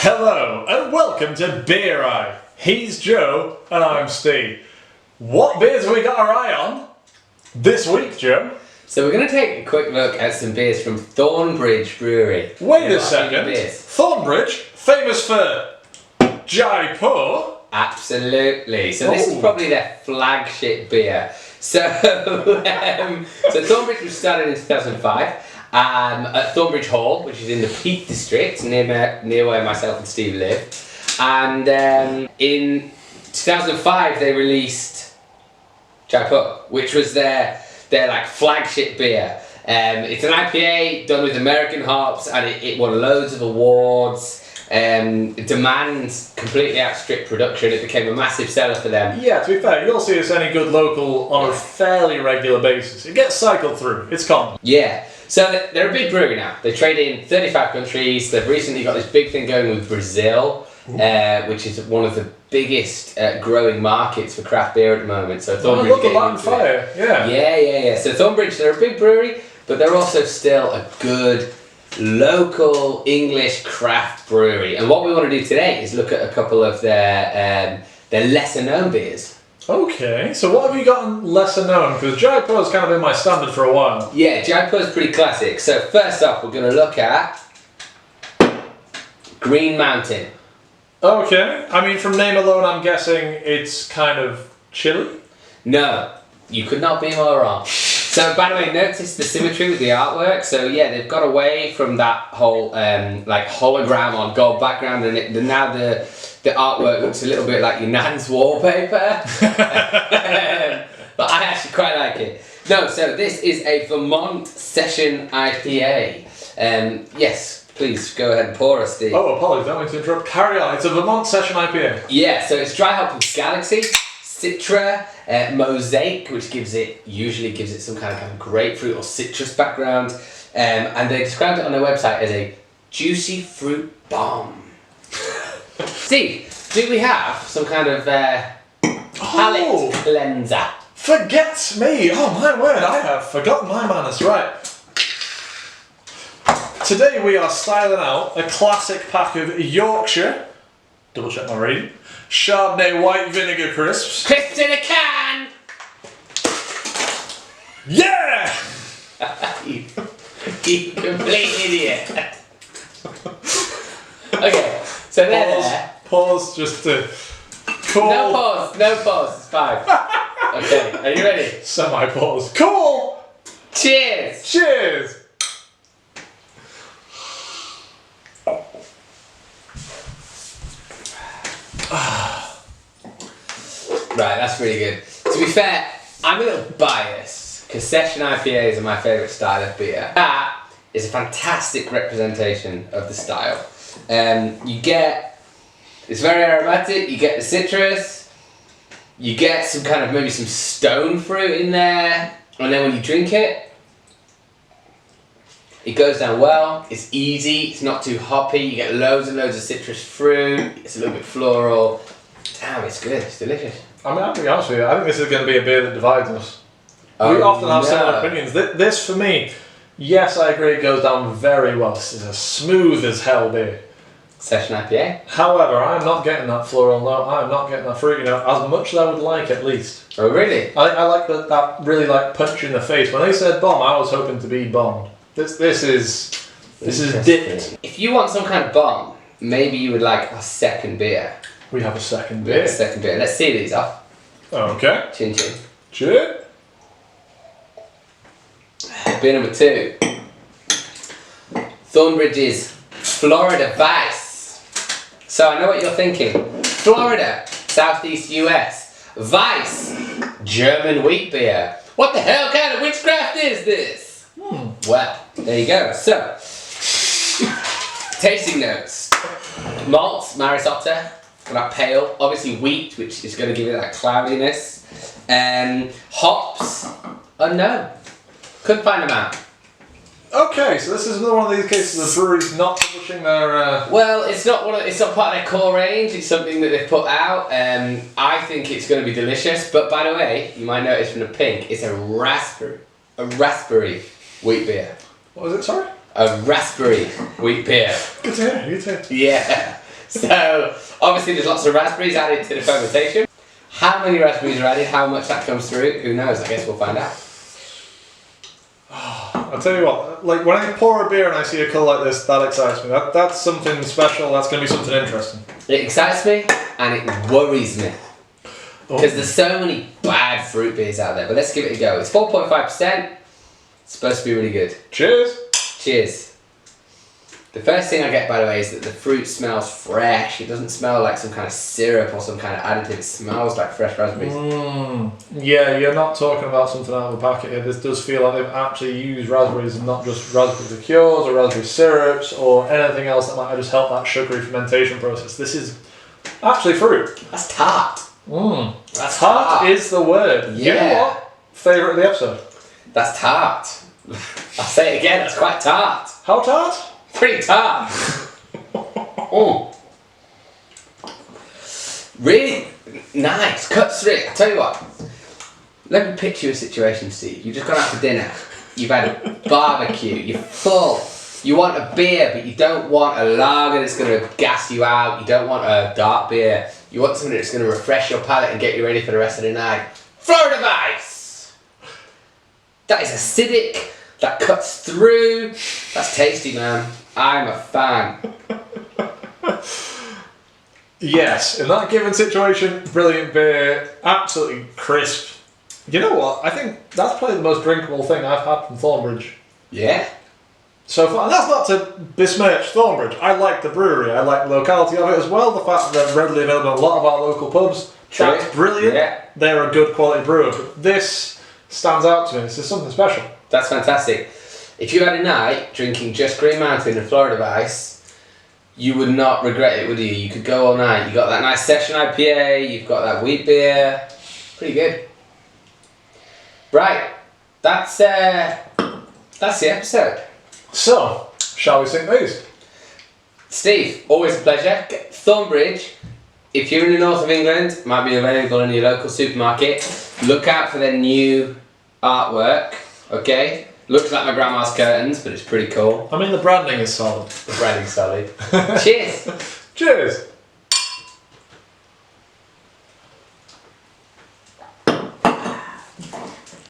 Hello and welcome to Beer Eye. He's Joe and I'm Steve. What beers have we got our eye on this week, Joe? So we're going to take a quick look at some beers from Eye-Thornbridge Brewery. Wait a second. Eye-Thornbridge, famous for Jaipur? Absolutely. So this is probably their flagship beer. So, Eye-Thornbridge was started in 2005 at Thornbridge Hall, which is in the Peak District, near where myself and Steve live. And in 2005 they released Jaipur, which was their like flagship beer. It's an IPA done with American hops, and it won loads of awards. Demand completely outstripped production. It became a massive seller for them. Yeah, to be fair, you'll see it's any good local on a fairly regular basis. It gets cycled through. It's common. Yeah. So they're a big brewery now. They trade in 35 countries. They've recently got this big thing going with Brazil, which is one of the biggest growing markets for craft beer at the moment. So Thornbridge look at that fire. Yeah. Yeah. So Thornbridge, they're a big brewery, but they're also still a good local English craft brewery. And what we want to do today is look at a couple of their lesser known beers. Okay, so what have you got lesser known? Because Jaipur's kind of been my standard for a while. Yeah, Jaipur's pretty classic. So first off, we're going to look at Green Mountain. Okay, I mean from name alone I'm guessing it's kind of chilly? No, you could not be more wrong. So by the way, notice the symmetry with the artwork. So yeah, they've got away from that whole like hologram on gold background, and now the artwork looks a little bit like your nan's wallpaper. But I actually quite like it. No, so this is a Vermont Session IPA. Yes, please go ahead and pour us, Steve. Oh, apologies, don't mean to interrupt. Carry on. It's a Vermont Session IPA. Yeah, so it's dry hop with Galaxy, Citra, Mosaic, which usually gives it some kind of grapefruit or citrus background, and they described it on their website as a juicy fruit bomb. Steve, do we have some kind of palate cleanser? Forget me! Oh my word, I have forgotten my manners. Right. Today we are styling out a classic pack of Yorkshire, double check my reading, Chardonnay white vinegar crisps. Crisps in a can! Yeah! You complete idiot. Okay, so Pause just to cool. No pause, it's 5. Okay, are you ready? Semi-pause. Cool! Cheers! Cheers! Right, that's really good. To be fair, I'm a little biased because session IPAs are my favourite style of beer. That is a fantastic representation of the style. It's very aromatic, you get the citrus, you get some kind of maybe some stone fruit in there, and then when you drink it, it goes down well, it's easy, it's not too hoppy, you get loads and loads of citrus fruit, it's a little bit floral. Damn, it's good, it's delicious. I mean, I'll be honest with you, I think this is going to be a beer that divides us. We often have similar opinions. This, for me, yes, I agree, it goes down very well. This is a smooth as hell beer. Session IPA. However, I'm not getting that floral note, I'm not getting that fruit, as much as I would like at least. Oh, really? I like that really like punch in the face. When they said bomb, I was hoping to be bombed. This is dipped. If you want some kind of bomb, maybe you would like a second beer. We have a second beer. Let's see these off. Okay. Chin chin. Cheers. Beer number 2. Thornbridge's Florida Weisse. So I know what you're thinking. Florida, Southeast US. Weisse, German wheat beer. What the hell kind of witchcraft is this? Well, there you go. So, tasting notes. Malts, Maris Otter. That pale, obviously wheat, which is going to give it that cloudiness. Hops, unknown. Couldn't find them out. Okay, so this is another one of these cases of breweries not publishing their. Well, it's not part of their core range. It's something that they've put out. I think it's going to be delicious. But by the way, you might notice from the pink, it's a raspberry wheat beer. What was it? Sorry. A raspberry wheat beer. Good to hear. Good to hear. Yeah. So obviously there's lots of raspberries added to the fermentation. How many raspberries are added, how much that comes through, who knows, I guess we'll find out. I'll tell you what, like when I pour a beer and I see a colour like this, that excites me. That's something special, that's going to be something interesting. It excites me and it worries me. Because there's so many bad fruit beers out there, but let's give it a go. It's 4.5%, it's supposed to be really good. Cheers! Cheers. The first thing I get, by the way, is that the fruit smells fresh. It doesn't smell like some kind of syrup or some kind of additive. It smells like fresh raspberries. Yeah, you're not talking about something out of a packet here. This does feel like they've actually used raspberries and not just raspberry liqueurs or raspberry syrups or anything else that might have just helped that sugary fermentation process. This is actually fruit. That's tart. That's tart is the word. Yeah. You know what? Favourite of the episode? That's tart. I'll say it again, that's quite tart. How tart? Pretty tart. Really nice, cuts through it. I tell you what, let me picture a situation, Steve. You've just gone out for dinner, you've had a barbecue, you're full, you want a beer, but you don't want a lager that's going to gas you out, you don't want a dark beer, you want something that's going to refresh your palate and get you ready for the rest of the night. Florida Weisse! That is acidic, that cuts through, that's tasty, man. I'm a fan. Yes, in that given situation, brilliant beer, absolutely crisp. You know what? I think that's probably the most drinkable thing I've had from Eye-Thornbridge. Yeah. So far, and that's not to besmirch Eye-Thornbridge. I like the brewery, I like the locality of it as well, the fact that they're readily available in a lot of our local pubs. True. That's brilliant. Yeah. They're a good quality brewer. But this stands out to me. This is something special. That's fantastic. If you had a night drinking just Green Mountain and Florida Weisse, you would not regret it, would you? You could go all night. You got that nice session IPA, you've got that wheat beer. Pretty good. Right. That's the episode. So, shall we sing these? Steve, always a pleasure. Eye-Thornbridge, if you're in the north of England, might be available in your local supermarket. Look out for their new artwork, okay? Looks like my grandma's curtains, but it's pretty cool. I mean, the branding is solid. The branding's solid. Cheers! Cheers!